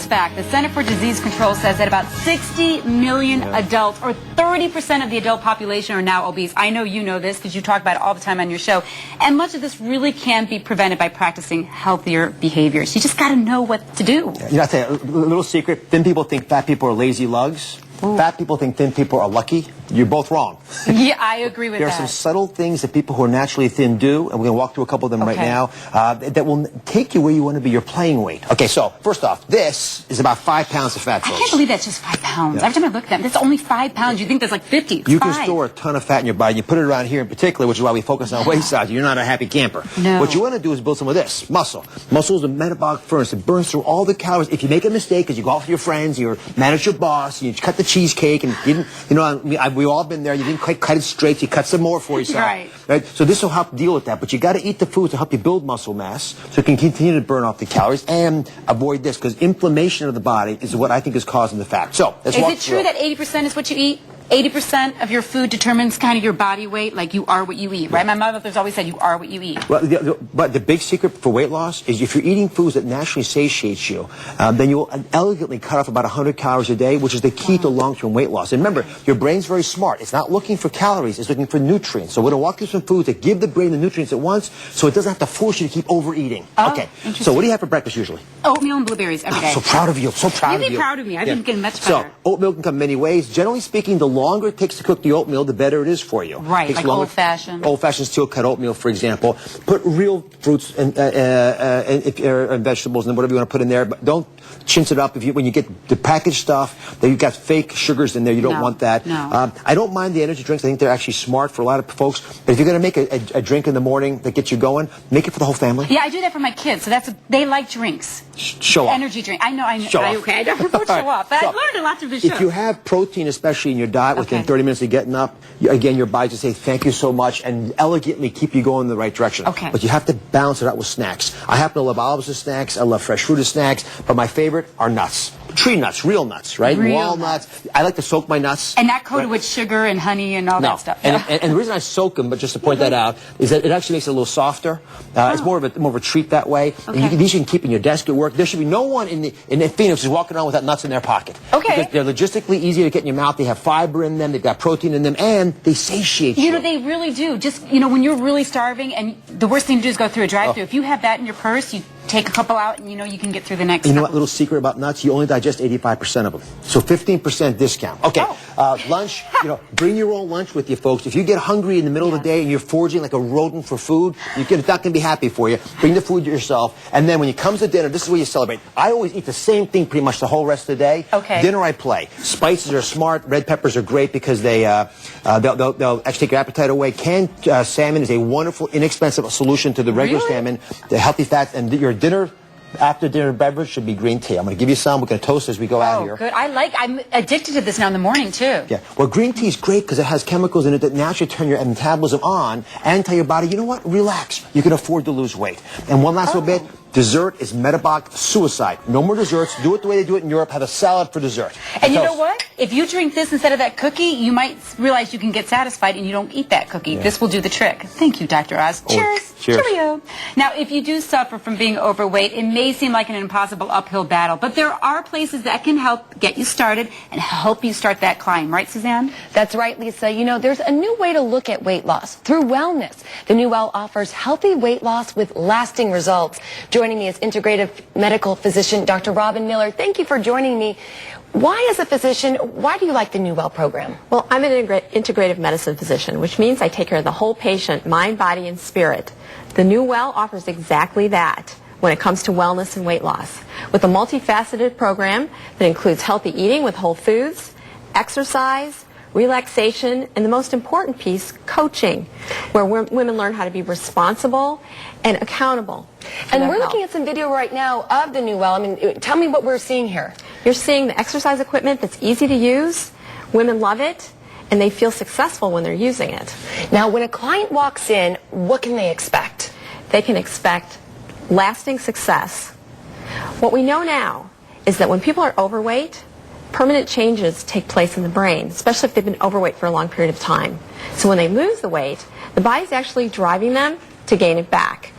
fact. The Center for Disease Control says that about 60 million adults, or 30% of the adult population, are now obese. I know you know this because you talk about it all the time on your show. And much of this really can be prevented by practicing healthier behaviors. You just got to know what to do. You know, I'll tell you a little secret. Thin people think fat people are lazy lugs. Ooh. Fat people think thin people are lucky. You're both wrong. Yeah, I agree with that. There are some subtle things that people who are naturally thin do, and we're going to walk through a couple of them right now, that will take you where you want to be, your playing weight. Okay, so first off, this is about 5 pounds of fat, folks. I can't believe that's just 5 pounds. Every time I look at that, that's only 5 pounds. You think there's like 50. It's you 5. can store a ton of fat in your body. You put it around here in particular, which is why we focus on waist size. You're not a happy camper. No. What you want to do is build some of this, muscle. Muscle is a metabolic furnace. It burns through all the calories. If you make a mistake, because you go off with your friends, you manage your boss, you cut the cheesecake, and you didn't, you know, we've all been there. You didn't quite cut it straight. You cut some more for yourself. Right. So this will help deal with that. But you got to eat the foods to help you build muscle mass, so you can continue to burn off the calories and avoid this, because inflammation of the body is what I think is causing the fat. So let's walk through. Is it true that 80% is what you eat? 80% of your food determines kind of your body weight, like you are what you eat, right? My mother's always said you are what you eat. Well, but the big secret for weight loss is if you're eating foods that naturally satiate you, then you'll elegantly cut off about 100 calories a day, which is the key to long-term weight loss. And remember, your brain's very smart. It's not looking for calories. It's looking for nutrients. So we're going to walk through some foods that give the brain the nutrients at once, so it doesn't have to force you to keep overeating. Okay. So what do you have for breakfast usually? Oatmeal and blueberries every day. So proud of you. So proud of you. You'd be proud of me. I've been getting much better. So oatmeal can come many ways. Generally speaking, the longer it takes to cook the oatmeal, the better it is for you. Right, like old-fashioned. Old-fashioned steel-cut oatmeal, for example. Put real fruits and vegetables and whatever you want to put in there, but don't chintz it up. When you get the packaged stuff, you've got fake sugars in there. You don't want that. No. I don't mind the energy drinks. I think they're actually smart for a lot of folks. But if you're going to make a drink in the morning that gets you going, make it for the whole family. Yeah, I do that for my kids. So they like drinks. Show off. Energy drink. I know. Show off. Okay, I don't show off. But I've learned a lot through the show. If you have protein, especially in your diet, within 30 minutes of getting up, again, your body just say thank you so much and elegantly keep you going in the right direction. Okay. But you have to balance it out with snacks. I happen to love olives as snacks. I love fresh fruit as snacks. But my favorite are nuts. Tree nuts, real nuts, right? Walnuts. I like to soak my nuts. And not coated with sugar and honey and all that stuff. And the reason I soak them, but just to point that out, is that it actually makes it a little softer. It's more of a treat that way. Okay. And these you can keep in your desk at work. There should be no one in Phoenix who's walking around without nuts in their pocket. Okay. Because they're logistically easy to get in your mouth. They have fiber in them. They've got protein in them, and they satiate you. You know, they really do. Just, you know, when you're really starving, and the worst thing to do is go through a drive-thru. If you have that in your purse, you take a couple out, and you know you can get through the next. You know what little secret about nuts? You only digest 85% of them. So 15% discount. Okay. Lunch, bring your own lunch with you, folks. If you get hungry in the middle of the day and you're foraging like a rodent for food, it's not going to be happy for you. Bring the food yourself. And then when it comes to dinner, this is where you celebrate. I always eat the same thing pretty much the whole rest of the day. Okay. Dinner I play. Spices are smart. Red peppers are great because they'll actually take your appetite away. Canned salmon is a wonderful, inexpensive solution to the regular salmon. The healthy fats, and your dinner, after dinner beverage should be green tea. I'm going to give you some. We're going to toast as we go out here. Good. I'm addicted to this now in the morning, too. Yeah. Well, green tea is great because it has chemicals in it that naturally turn your metabolism on and tell your body, you know what, relax. You can afford to lose weight. And one last little bit. Dessert is metabolic suicide. No more desserts. Do it the way they do it in Europe. Have a salad for dessert. And you know what? If you drink this instead of that cookie, you might realize you can get satisfied and you don't eat that cookie. Yeah. This will do the trick. Thank you, Dr. Oz. Cheers. Cheers. Cheerio. Now, if you do suffer from being overweight, it may seem like an impossible uphill battle, but there are places that can help get you started and help you start that climb. Right, Suzanne? That's right, Lisa. You know, there's a new way to look at weight loss through wellness. The New Well offers healthy weight loss with lasting results. Joining me is integrative medical physician Dr. Robin Miller. Thank you for joining me. Why, as a physician, why do you like the New Well program? Well, I'm an integrative medicine physician, which means I take care of the whole patient, mind, body, and spirit. The New Well offers exactly that when it comes to wellness and weight loss. With a multifaceted program that includes healthy eating with whole foods, exercise, relaxation, and the most important piece, coaching, where women learn how to be responsible and accountable. And we're looking at some video right now of the New Well. I mean, tell me what we're seeing here. You're seeing the exercise equipment that's easy to use. Women love it, and they feel successful when they're using it. Now, when a client walks in, what can they expect? They can expect lasting success. What we know now is that when people are overweight, permanent changes take place in the brain, especially if they've been overweight for a long period of time. So when they lose the weight, the body's actually driving them to gain it back.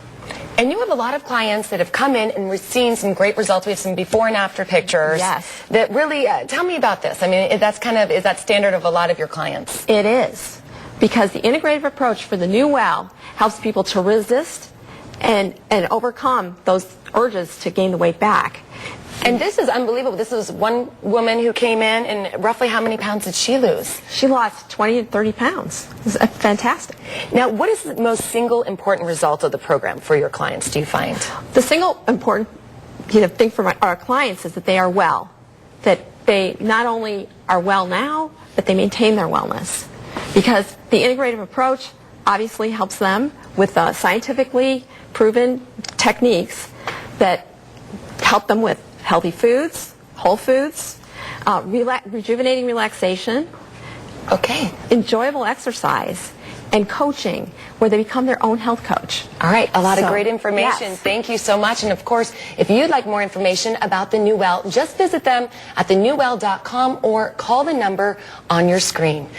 And you have a lot of clients that have come in and we've seen some great results. We have some before and after pictures. Yes. That really, tell me about this. I mean, is that standard of a lot of your clients? It is, because the integrative approach for the new well helps people to resist and overcome those urges to gain the weight back. And this is unbelievable. This is one woman who came in, and roughly how many pounds did she lose? She lost 20 to 30 pounds. It's fantastic. Now, what is the most single important result of the program for your clients, do you find? The single important thing for our clients is that they are well, that they not only are well now, but they maintain their wellness. Because the integrative approach obviously helps them with scientifically proven techniques that help them with healthy foods, whole foods, rejuvenating relaxation, enjoyable exercise, and coaching, where they become their own health coach. All right, a lot of great information. Yes. Thank you so much. And of course, if you'd like more information about the New Well, just visit them at thenewwell.com or call the number on your screen.